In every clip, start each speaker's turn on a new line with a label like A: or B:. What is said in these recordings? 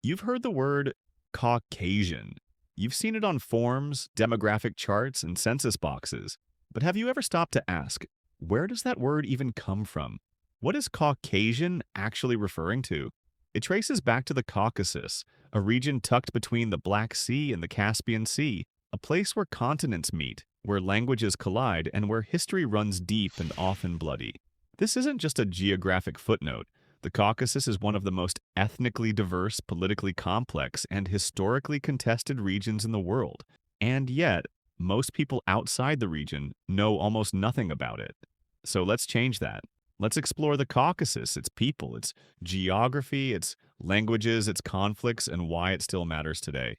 A: You've heard the word Caucasian. You've seen it on forms, demographic charts, and census boxes. But have you ever stopped to ask, where does that word even come from? What is Caucasian actually referring to? It traces back to the Caucasus, a region tucked between the Black Sea and the Caspian Sea, a place where continents meet, where languages collide, and where history runs deep and often bloody. This isn't just a geographic footnote. The Caucasus is one of the most ethnically diverse, politically complex, and historically contested regions in the world. And yet, most people outside the region know almost nothing about it. So let's change that. Let's explore the Caucasus, its people, its geography, its languages, its conflicts, and why it still matters today.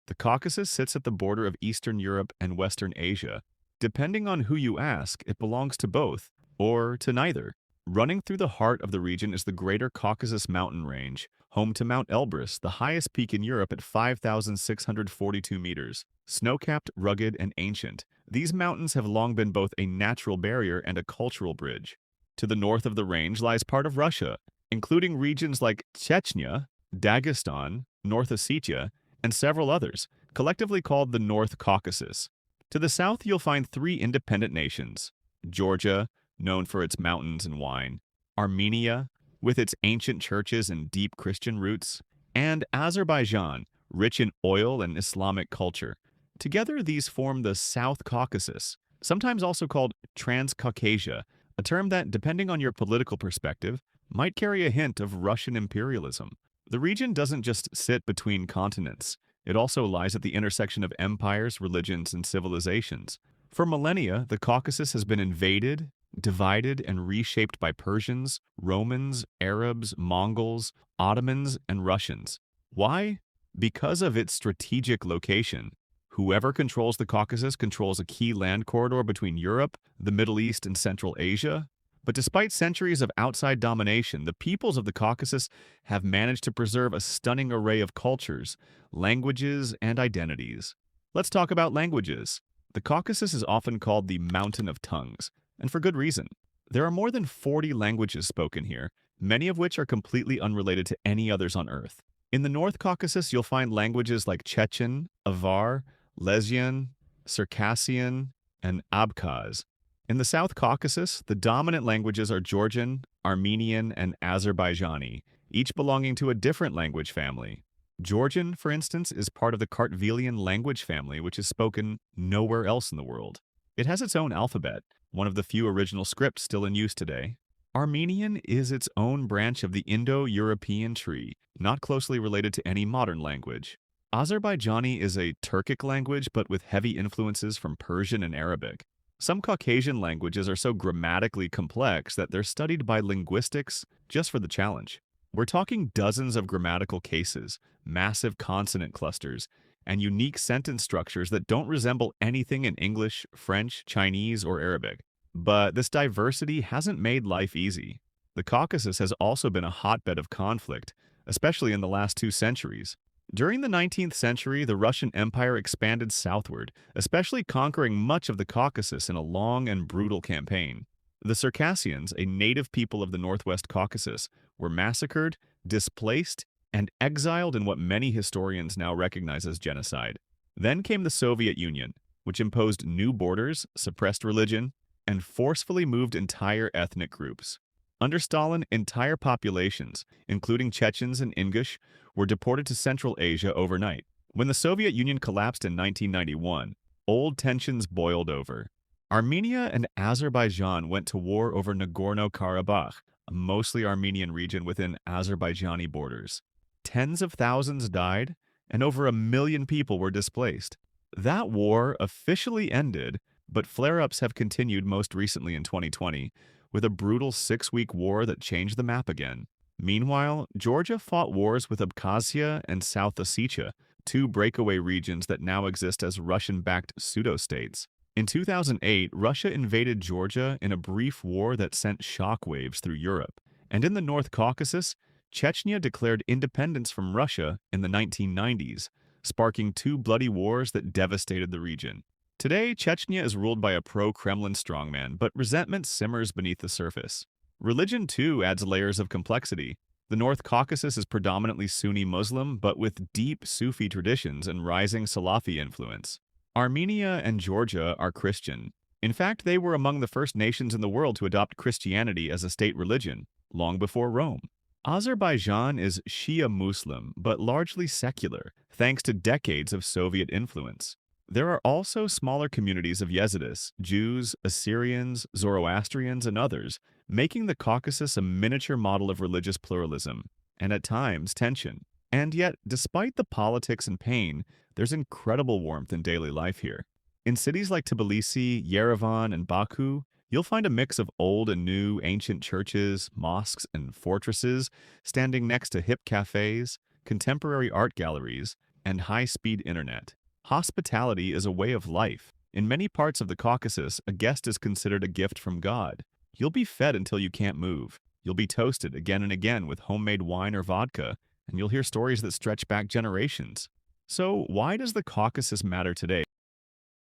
A: The Caucasus sits at the border of Eastern Europe and Western Asia. Depending on who you ask, it belongs to both, or to neither. Running through the heart of the region is the Greater Caucasus Mountain Range, home to Mount Elbrus, the highest peak in Europe at 5,642 meters. Snow-capped, rugged, and ancient, these mountains have long been both a natural barrier and a cultural bridge. To the north of the range lies part of Russia, including regions like Chechnya, Dagestan, North Ossetia, and several others, collectively called the North Caucasus. To the south you'll find three independent nations: Georgia, known for its mountains and wine; Armenia, with its ancient churches and deep Christian roots; and Azerbaijan, rich in oil and Islamic culture. Together, these form the South Caucasus, sometimes also called Transcaucasia, a term that, depending on your political perspective, might carry a hint of Russian imperialism. The region doesn't just sit between continents. It also lies at the intersection of empires, religions, and civilizations. For millennia, the Caucasus has been invaded, divided, and reshaped by Persians, Romans, Arabs, Mongols, Ottomans, and Russians. Why? Because of its strategic location. Whoever controls the Caucasus controls a key land corridor between Europe, the Middle East, and Central Asia. But despite centuries of outside domination, the peoples of the Caucasus have managed to preserve a stunning array of cultures, languages, and identities. Let's talk about languages. The Caucasus is often called the Mountain of Tongues, and for good reason. There are more than 40 languages spoken here, many of which are completely unrelated to any others on Earth. In the North Caucasus, you'll find languages like Chechen, Avar, Lezgian, Circassian, and Abkhaz. In the South Caucasus, the dominant languages are Georgian, Armenian, and Azerbaijani, each belonging to a different language family. Georgian, for instance, is part of the Kartvelian language family, which is spoken nowhere else in the world. It has its own alphabet, one of the few original scripts still in use today. Armenian is its own branch of the Indo-European tree, not closely related to any modern language. Azerbaijani is a Turkic language, but with heavy influences from Persian and Arabic. Some Caucasian languages are so grammatically complex that they're studied by linguistics just for the challenge. We're talking dozens of grammatical cases, massive consonant clusters, and unique sentence structures that don't resemble anything in English, French, Chinese, or Arabic. But this diversity hasn't made life easy. The Caucasus has also been a hotbed of conflict, especially in the last 2 centuries. During the 19th century, the Russian Empire expanded southward, especially conquering much of the Caucasus in a long and brutal campaign. The Circassians, a native people of the northwest Caucasus, were massacred, displaced, and exiled in what many historians now recognize as genocide. Then came the Soviet Union, which imposed new borders, suppressed religion, and forcefully moved entire ethnic groups. Under Stalin, entire populations, including Chechens and Ingush, were deported to Central Asia overnight. When the Soviet Union collapsed in 1991, old tensions boiled over. Armenia and Azerbaijan went to war over Nagorno-Karabakh, a mostly Armenian region within Azerbaijani borders. Tens of thousands died, and over 1 million people were displaced. That war officially ended, but flare-ups have continued most recently in 2020, with a brutal 6-week war that changed the map again. Meanwhile, Georgia fought wars with Abkhazia and South Ossetia, 2 breakaway regions that now exist as Russian-backed pseudo-states. In 2008, Russia invaded Georgia in a brief war that sent shockwaves through Europe. And in the North Caucasus, Chechnya declared independence from Russia in the 1990s, sparking 2 bloody wars that devastated the region. Today, Chechnya is ruled by a pro-Kremlin strongman, but resentment simmers beneath the surface. Religion, too, adds layers of complexity. The North Caucasus is predominantly Sunni Muslim, but with deep Sufi traditions and rising Salafi influence. Armenia and Georgia are Christian. In fact, they were among the first nations in the world to adopt Christianity as a state religion, long before Rome. Azerbaijan is Shia Muslim, but largely secular, thanks to decades of Soviet influence. There are also smaller communities of Yazidis, Jews, Assyrians, Zoroastrians, and others, making the Caucasus a miniature model of religious pluralism, and at times tension. And yet, despite the politics and pain, there's incredible warmth in daily life here. In cities like Tbilisi, Yerevan, and Baku, you'll find a mix of old and new ancient churches, mosques, and fortresses standing next to hip cafes, contemporary art galleries, and high-speed internet. Hospitality is a way of life. In many parts of the Caucasus, a guest is considered a gift from God. You'll be fed until you can't move. You'll be toasted again and again with homemade wine or vodka, and you'll hear stories that stretch back generations. So, why does the Caucasus matter today?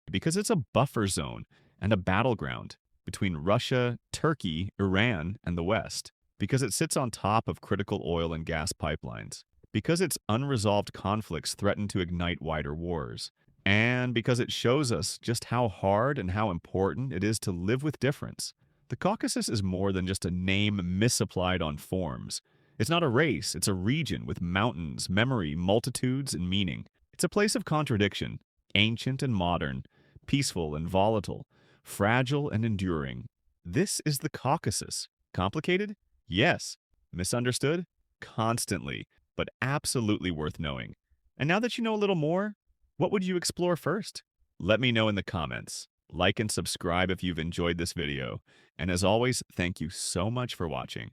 A: Because it's a buffer zone and a battleground between Russia, Turkey, Iran, and the West. Because it sits on top of critical oil and gas pipelines. Because its unresolved conflicts threaten to ignite wider wars. And because it shows us just how hard and how important it is to live with difference. The Caucasus is more than just a name misapplied on forms. It's not a race, it's a region with mountains, memory, multitudes, and meaning. It's a place of contradiction, ancient and modern, peaceful and volatile, fragile and enduring. This is the Caucasus. Complicated? Yes. Misunderstood? Constantly, but absolutely worth knowing. And now that you know a little more, what would you explore first? Let me know in the comments. Like and subscribe if you've enjoyed this video. And as always, thank you so much for watching.